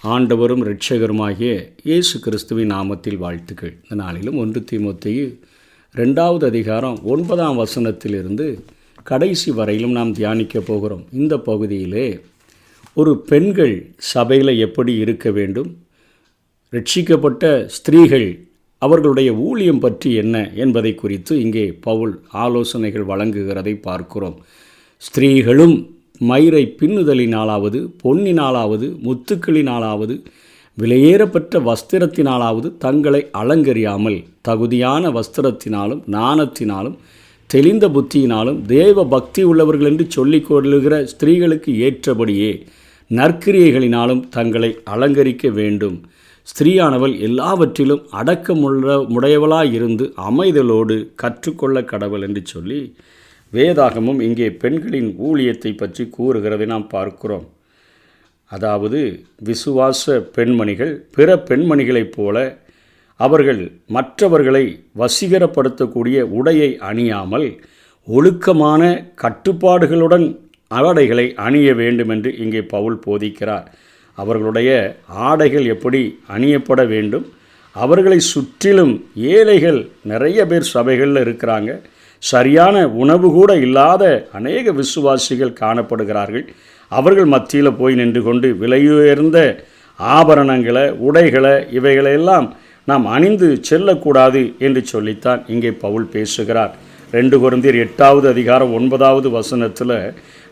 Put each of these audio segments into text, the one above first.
ஆண்டவரும் இரட்சகருமாகிய இயேசு கிறிஸ்துவின் நாமத்தில் வாழ்த்துக்கள். இந்த நாளிலும் 1 தீமோத்தேயு 2வது அதிகாரம் 9ஆம் வசனத்திலிருந்து கடைசி வரையிலும் நாம் தியானிக்க போகிறோம். இந்த பகுதியிலே ஒரு பெண்கள் சபையில் எப்படி இருக்க வேண்டும், ரட்சிக்கப்பட்ட ஸ்திரீகள் அவர்களுடைய ஊழியம் பற்றி என்ன என்பதை குறித்து இங்கே பவுல் ஆலோசனைகள் வழங்குகிறதை பார்க்கிறோம். ஸ்திரீகளும் மயிரை பின்னுதலினாலாவது, பொன்னினாலாவது, முத்துக்களினாலாவது, விலையேறப்பட்ட வஸ்திரத்தினாலாவது தங்களை அலங்கரியாமல் தகுதியான வஸ்திரத்தினாலும் நாணத்தினாலும் தெளிந்த புத்தியினாலும் தேவ பக்தி உள்ளவர்கள் என்று சொல்லிக் கொள்ளுகிற ஸ்திரீகளுக்கு ஏற்றபடியே நற்கிரியைகளினாலும் தங்களை அலங்கரிக்க வேண்டும். ஸ்திரீயானவள் எல்லாவற்றிலும் அடக்கமுடையவளாயிருந்து அமைதலோடு கற்றுக்கொள்ள கடவுள் என்று சொல்லி வேதாகமும் இங்கே பெண்களின் ஊழியத்தை பற்றி கூறுகிறதை நாம் பார்க்கிறோம். அதாவது விசுவாச பெண்மணிகள் பிற பெண்மணிகளைப் போல அவர்கள் மற்றவர்களை வசீகரப்படுத்தக்கூடிய உடையை அணியாமல் ஒழுக்கமான கட்டுப்பாடுகளுடன் ஆடைகளை அணிய வேண்டும் என்று இங்கே பவுல் போதிக்கிறார். அவர்களுடைய ஆடைகள் எப்படி அணியப்பட வேண்டும், அவர்களை சுற்றிலும் ஏழைகள் நிறைய பேர் சபைகளில் இருக்கிறாங்க. சரியான உணவு கூட இல்லாத அநேக விசுவாசிகள் காணப்படுகிறார்கள். அவர்கள் மத்தியில் போய் நின்று கொண்டு விலையுயர்ந்த ஆபரணங்களை, உடைகளை, இவைகளெல்லாம் நாம் அணிந்து செல்லக்கூடாது என்று சொல்லித்தான் இங்கே பவுல் பேசுகிறார். 2 கொரிந்தியர் 8வது அதிகாரம் 9வது வசனத்தில்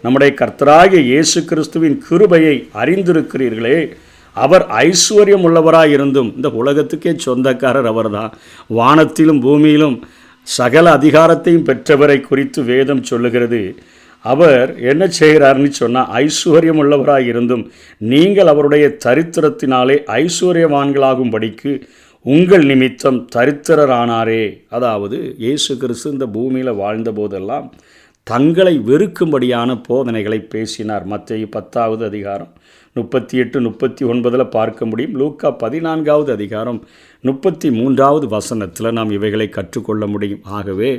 நம்முடைய கர்த்தராகிய இயேசு கிறிஸ்துவின் கிருபையை அறிந்திருக்கிறீர்களே, அவர் ஐஸ்வர்யம் உள்ளவராயிருந்தும், இந்த உலகத்துக்கே சொந்தக்காரர் அவர்தான், வானத்திலும் பூமியிலும் சகல அதிகாரத்தையும் பெற்றவரை குறித்து வேதம் சொல்லுகிறது. அவர் என்ன செய்கிறார்னு சொன்னால், ஐஸ்வர்யம் உள்ளவராக இருந்தும் நீங்கள் அவருடைய தரித்திரத்தினாலே ஐஸ்வர்யவான்களாகும்படிக்கு உங்கள் நிமித்தம் தரித்திரரானாரே. அதாவது இயேசு கிறிஸ்து இந்த பூமியில் வாழ்ந்த போதெல்லாம் தங்களை வெறுக்கும்படியான போதனைகளை பேசினார். மத்தேயு 10வது அதிகாரம் 38-39 பார்க்க முடியும். லூக்கா 14வது அதிகாரம் 33வது வசனத்தில் நாம் இவைகளை கற்றுக்கொள்ள முடியும். ஆகவே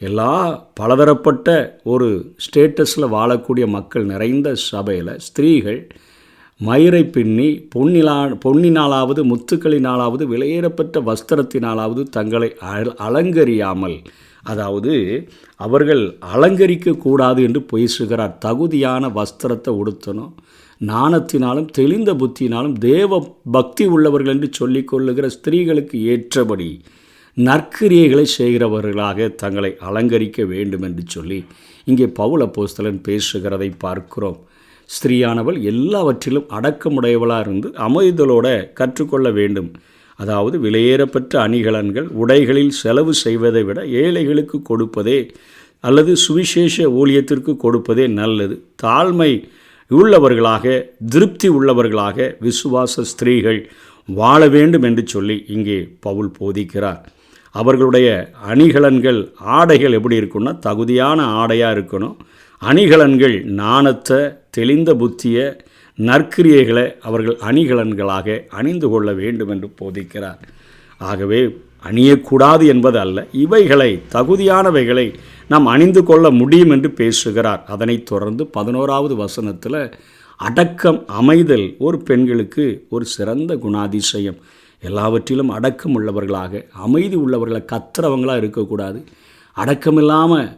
எல்லா பலதரப்பட்ட ஒரு ஸ்டேட்டஸில் வாழக்கூடிய மக்கள் நிறைந்த சபையில் ஸ்திரீகள் மயிரை பின்னி பொன்னினாலாவது முத்துக்களினாலாவது விலையேறப்பட்ட வஸ்திரத்தினாலாவது தங்களை அலங்கரியாமல், அதாவது அவர்கள் அலங்கரிக்கக்கூடாது என்று பேசுகிறார். தகுதியான வஸ்திரத்தை உடுத்தணும், நாணத்தினாலும் தெளிந்த புத்தியினாலும் தேவ பக்தி உள்ளவர்கள் என்று சொல்லிக்கொள்ளுகிற ஸ்திரீகளுக்கு ஏற்றபடி நற்கிரியைகளை செய்கிறவர்களாக தங்களை அலங்கரிக்க வேண்டும் என்று சொல்லி இங்கே பவுல் அப்போஸ்தலன் பேசுகிறதை பார்க்கிறோம். ஸ்திரீயானவள் எல்லாவற்றிலும் அடக்கமுடையவளாக இருந்து அமைதலோடு கற்றுக்கொள்ள வேண்டும். அதாவது விலையேறப்பட்ட அணிகலன்கள் உடைகளில் செலவு செய்வதை விட ஏழைகளுக்கு கொடுப்பதே அல்லது சுவிசேஷ ஊழியத்திற்கு கொடுப்பதே நல்லது. தாழ்மை உள்ளவர்களாக, திருப்தி உள்ளவர்களாக விசுவாச ஸ்திரீகள் வாழ வேண்டும் என்று சொல்லி இங்கே பவுல் போதிக்கிறார். அவர்களுடைய அணிகலன்கள், ஆடைகள் எப்படி இருக்குன்னா தகுதியான ஆடையாக இருக்கணும். அணிகலன்கள் நாணத்தை, தெளிந்த புத்திய, நற்கிரியைகளை அவர்கள் அணிகலன்களாக அணிந்து கொள்ள வேண்டும் என்று போதிக்கிறார். ஆகவே அணியக்கூடாது என்பது அல்ல, இவைகளை தகுதியானவைகளை நாம் அணிந்து கொள்ள முடியும் என்று பேசுகிறார். அதனைத் தொடர்ந்து 11வது வசனத்தில் அடக்கம், அமைதல் ஒரு பெண்களுக்கு ஒரு சிறந்த குணாதிசயம். எல்லாவற்றிலும் அடக்கம் உள்ளவர்களாக, அமைதி உள்ளவர்களை, கத்துறவங்களாக இருக்கக்கூடாது. அடக்கம் இல்லாமல்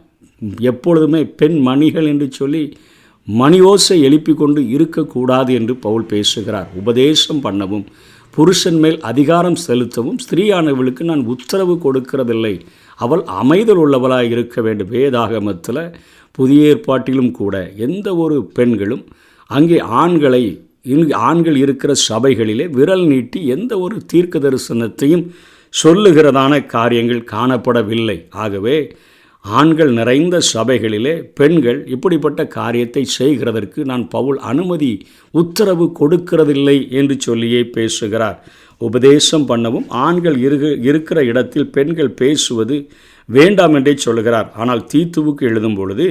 எப்பொழுதுமே பெண் மணிகள் என்று சொல்லி மணியோசை எழுப்பி கொண்டு இருக்கக்கூடாது என்று பவுல் பேசுகிறார். உபதேசம் பண்ணவும் புருஷன் மேல் அதிகாரம் செலுத்தவும் ஸ்திரீயானவளுக்கு நான் உத்தரவு கொடுக்கிறதில்லை, அவள் அமைதல் உள்ளவளாக இருக்க வேண்டும். வேதாகமத்தில் புதிய ஏற்பாட்டிலும் கூட எந்த ஒரு பெண்களும் அங்கே ஆண்கள் இருக்கிற சபைகளிலே விரல் நீட்டி எந்த ஒரு தீர்க்க தரிசனத்தையும் சொல்லுகிறதான காரியங்கள் காணப்படவில்லை. ஆகவே ஆண்கள் நிறைந்த சபைகளிலே பெண்கள் இப்படிப்பட்ட காரியத்தை செய்கிறதற்கு நான் பவுல் அனுமதி உத்தரவு கொடுக்கிறதில்லை என்று சொல்லியே பேசுகிறார். உபதேசம் பண்ணவும் ஆண்கள் இருக்கிற இடத்தில் பெண்கள் பேசுவது வேண்டாம் என்றே சொல்கிறார். ஆனால் தீத்துவுக்கு எழுதும் பொழுது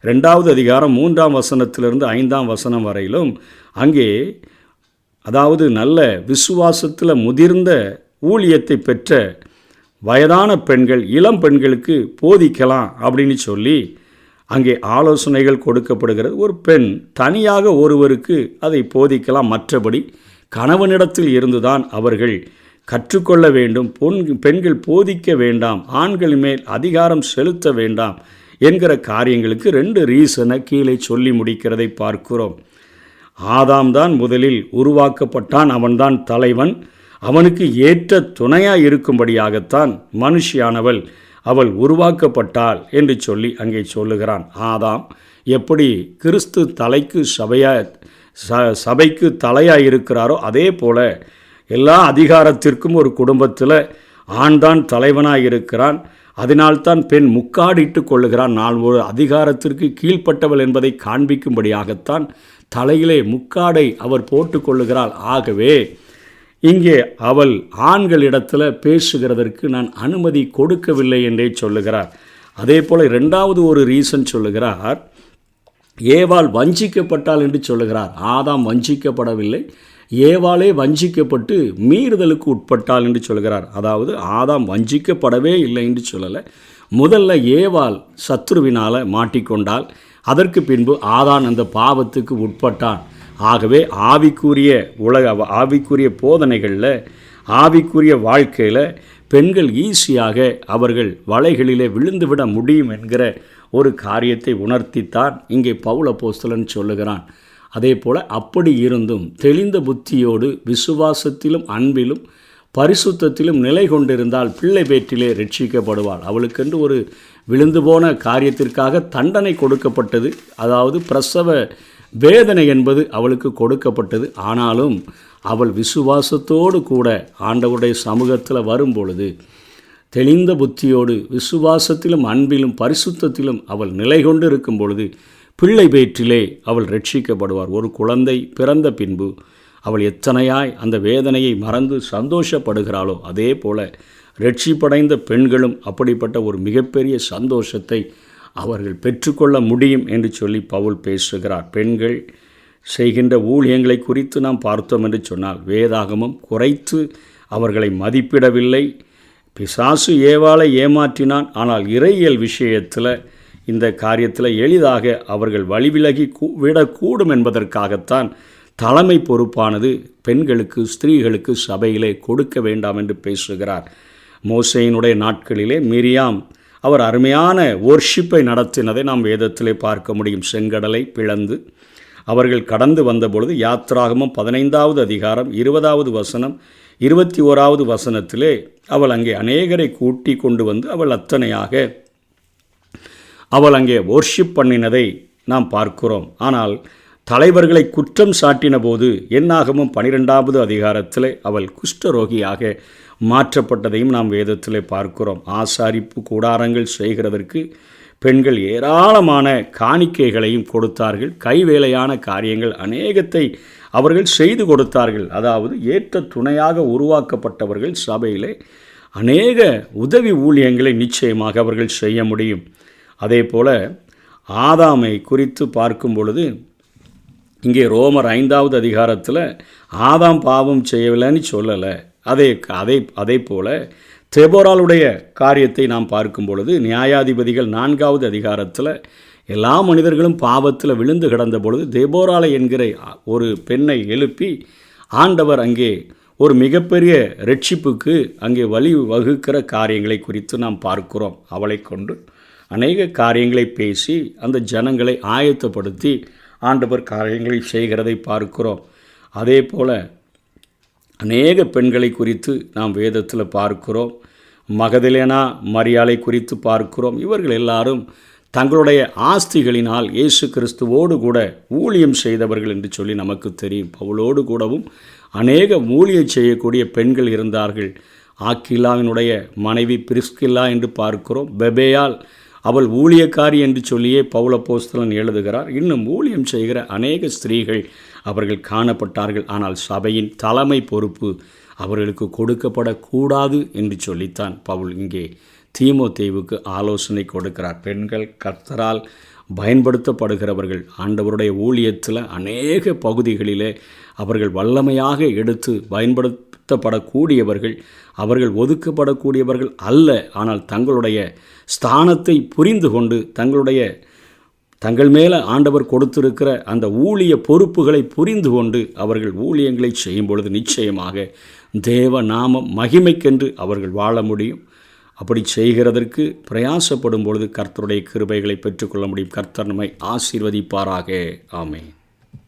2வது அதிகாரம் 3ஆம் வசனத்திலிருந்து 5ஆம் வசனம் வரையிலும் அங்கே அதாவது நல்ல விசுவாசத்தில் முதிர்ந்த ஊழியத்தை பெற்ற வயதான பெண்கள் இளம் பெண்களுக்கு போதிக்கலாம் அப்படின்னு சொல்லி அங்கே ஆலோசனைகள் கொடுக்கப்படுகிறது. ஒரு பெண் தனியாக ஒருவருக்கு அதை போதிக்கலாம், மற்றபடி கணவனிடத்தில் இருந்துதான் அவர்கள் கற்றுக்கொள்ள வேண்டும். பெண்கள் போதிக்க வேண்டாம், ஆண்கள் மேல் அதிகாரம் செலுத்த வேண்டாம் என்கிற காரியங்களுக்கு 2 ரீசனை கீழே சொல்லி முடிக்கிறதை பார்க்கிறோம். ஆதாம் தான் முதலில் உருவாக்கப்பட்டான், அவன்தான் தலைவன். அவனுக்கு ஏற்ற துணையாக இருக்கும்படியாகத்தான் மனுஷியானவள் அவள் உருவாக்கப்பட்டாள் என்று சொல்லி அங்கே சொல்லுகிறான். ஆதாம் எப்படி கிறிஸ்து தலைக்கு சபைக்கு தலையாக இருக்கிறாரோ அதே போல எல்லா அதிகாரத்திற்கும் ஒரு குடும்பத்தில் ஆண்தான் தலைவனாக இருக்கிறான். அதனால்தான் பெண் முக்காடிட்டு கொள்ளுகிறான். நான் ஒரு அதிகாரத்திற்கு கீழ்ப்பட்டவள் என்பதை காண்பிக்கும்படியாகத்தான் தலையிலே முக்காடை அவர் போட்டு கொள்ளுகிறாள். ஆகவே இங்கே அவள் ஆண்களிடத்தில் பேசுகிறதற்கு நான் அனுமதி கொடுக்கவில்லை என்றே சொல்லுகிறார். அதே போல் 2வது ஒரு ரீசன் சொல்லுகிறார், ஏவாள் வஞ்சிக்கப்பட்டாள் என்று சொல்லுகிறார். ஆதாம் வஞ்சிக்கப்படவில்லை, ஏவாளே வஞ்சிக்கப்பட்டு மீறுதலுக்கு உட்பட்டாள் என்று சொல்கிறார். அதாவது ஆதாம் வஞ்சிக்கப்படவே இல்லை என்று சொல்லலை. முதல்ல ஏவாள் சத்ருவினால் மாட்டிக்கொண்டால், அதற்கு பின்பு ஆதான் அந்த பாவத்துக்கு உட்பட்டான். ஆகவே ஆவிக்குரிய போதனைகளில், ஆவிக்குரிய வாழ்க்கையில் பெண்கள் ஈஸியாக அவர்கள் வலைகளிலே விழுந்துவிட முடியும் என்கிற ஒரு காரியத்தை உணர்த்தித்தான் இங்கே பவுல் அப்போஸ்தலன் சொல்லுகிறான். அதே போல் அப்படி இருந்தும் தெளிந்த புத்தியோடு விசுவாசத்திலும் அன்பிலும் பரிசுத்தத்திலும் நிலை கொண்டிருந்தால் பிள்ளை பேற்றிலே ரட்சிக்கப்படுவாள். அவளுக்கென்று ஒரு விழுந்து போன காரியத்திற்காக தண்டனை கொடுக்கப்பட்டது, அதாவது பிரசவ வேதனை என்பது அவளுக்கு கொடுக்கப்பட்டது. ஆனாலும் அவள் விசுவாசத்தோடு கூட ஆண்டவருடைய சமூகத்தில் வரும்பொழுது தெளிந்த புத்தியோடு விசுவாசத்திலும் அன்பிலும் பரிசுத்தத்திலும் அவள் நிலை கொண்டு இருக்கும் பொழுது பிள்ளை பேற்றிலே அவள் ரட்சிக்கப்படுவார். ஒரு குழந்தை பிறந்த பின்பு அவள் எத்தனையாய் அந்த வேதனையை மறந்து சந்தோஷப்படுகிறாளோ அதே போல் ரட்சிப்படைந்த பெண்களும் அப்படிப்பட்ட ஒரு மிகப்பெரிய சந்தோஷத்தை அவர்கள் பெற்றுக்கொள்ள முடியும் என்று சொல்லி பவுல் பேசுகிறார். பெண்கள் செய்கின்ற ஊழியங்களை குறித்து நாம் பார்த்தோம் என்று சொன்னால் வேதாகமம் குறைத்து அவர்களை மதிப்பிடவில்லை. பிசாசு ஏவாளை ஏமாற்றினான், ஆனால் இறையியல் விஷயத்தில் இந்த காரியத்தில் எளிதாக அவர்கள் வழிவிலகி விடக்கூடும் என்பதற்காகத்தான் தலைமை பொறுப்பானது பெண்களுக்கு ஸ்திரீகளுக்கு சபையிலே கொடுக்க வேண்டாம் என்று பேசுகிறார். மோசேயினுடைய நாட்களிலே மிரியாம் அவர் அருமையான வொர்ஷிப்பை நடத்தினதை நாம் வேதத்திலே பார்க்க முடியும். செங்கடலை பிளந்து அவர்கள் கடந்து வந்தபொழுது யாத்ராகமம் 15வது அதிகாரம் 20வது வசனம் 21வது வசனத்திலே அவள் அங்கே அநேகரை கூட்டி கொண்டு வந்து அவள் அங்கே வொர்ஷிப் பண்ணினதை நாம் பார்க்கிறோம். ஆனால் தலைவர்களை குற்றம் சாட்டின போது என்னாகமும் 12வது அதிகாரத்தில் அவள் குஷ்டரோகியாக மாற்றப்பட்டதையும் நாம் வேதத்திலே பார்க்கிறோம். ஆசாரிப்பு கூடாரங்கள் செய்கிறதற்கு பெண்கள் ஏராளமான காணிக்கைகளையும் கொடுத்தார்கள். கைவேலையான காரியங்கள் அநேகத்தை அவர்கள் செய்து கொடுத்தார்கள். அதாவது ஏற்ற துணையாக உருவாக்கப்பட்டவர்கள் சபையிலே அநேக உதவி ஊழியங்களை நிச்சயமாக அவர்கள் செய்ய முடியும். அதே போல் ஆதாமை குறித்து பார்க்கும் பொழுது இங்கே ரோமர் 5வது அதிகாரத்தில் ஆதாம் பாவம் செய்யவில்லைன்னு சொல்லலை. அதே போல் தெபோராளுடைய காரியத்தை நாம் பார்க்கும் பொழுது நியாயாதிபதிகள் 4வது அதிகாரத்தில் எல்லா மனிதர்களும் பாவத்தில் விழுந்து கிடந்த பொழுது தெபோராளை என்கிற ஒரு பெண்ணை எழுப்பி ஆண்டவர் அங்கே ஒரு மிகப்பெரிய ரட்சிப்புக்கு அங்கே வழி வகுக்கிற காரியங்களை குறித்து நாம் பார்க்கிறோம். அவளை கொண்டு அநேக காரியங்களை பேசி அந்த ஜனங்களை ஆயத்தப்படுத்தி ஆண்டவர் காரியங்களை செய்கிறதை பார்க்கிறோம். அதே போல் அநேக பெண்களை குறித்து நாம் வேதத்தில் பார்க்கிறோம். மகதலேனா மரியாளை குறித்து பார்க்கிறோம். இவர்கள் எல்லாரும் தங்களுடைய ஆஸ்திகளினால் இயேசு கிறிஸ்துவோடு கூட ஊழியம் செய்தவர்கள் என்று சொல்லி நமக்கு தெரியும். பவுலோடு கூடவும் அநேக ஊழியம் செய்யக்கூடிய பெண்கள் இருந்தார்கள். ஆக்கில்லாவினுடைய மனைவி பிரிஸ்கில்லா என்று பார்க்கிறோம். பெபேயால் அவள் ஊழியக்காரி என்று சொல்லியே பவுல் அப்போஸ்தலன் எழுதுகிறார். இன்னும் ஊழியம் செய்கிற அநேக ஸ்திரீகள் அவர்கள் காணப்பட்டார்கள். ஆனால் சபையின் தலைமை பொறுப்பு அவர்களுக்கு கொடுக்கப்படக்கூடாது என்று சொல்லித்தான் பவுல் இங்கே தீமோத்தேயுவுக்கு ஆலோசனை கொடுக்கிறார். பெண்கள் கர்த்தரால் பயன்படுத்தப்படுகிறவர்கள். ஆண்டவருடைய ஊழியத்தில் அநேக பகுதிகளிலே அவர்கள் வல்லமையாக எடுத்து பயன்படுத்தப்படக்கூடியவர்கள். அவர்கள் ஒதுக்கப்படக்கூடியவர்கள் அல்ல. ஆனால் தங்களுடைய ஸ்தானத்தை புரிந்து கொண்டு தங்களுடைய தங்கள் மேலே ஆண்டவர் கொடுத்திருக்கிற அந்த ஊழிய பொறுப்புகளை புரிந்து கொண்டு அவர்கள் ஊழியங்களை செய்யும் பொழுது நிச்சயமாக தேவ நாமம் மகிமைக்கென்று அவர்கள் வாழ முடியும். அப்படி செய்கிறதற்கு பிரயாசப்படும் பொழுது கர்த்தருடைய கிருபைகளை பெற்றுக்கொள்ள முடியும். கர்த்தர் நம்மை ஆசீர்வதிப்பாராக. ஆமென்.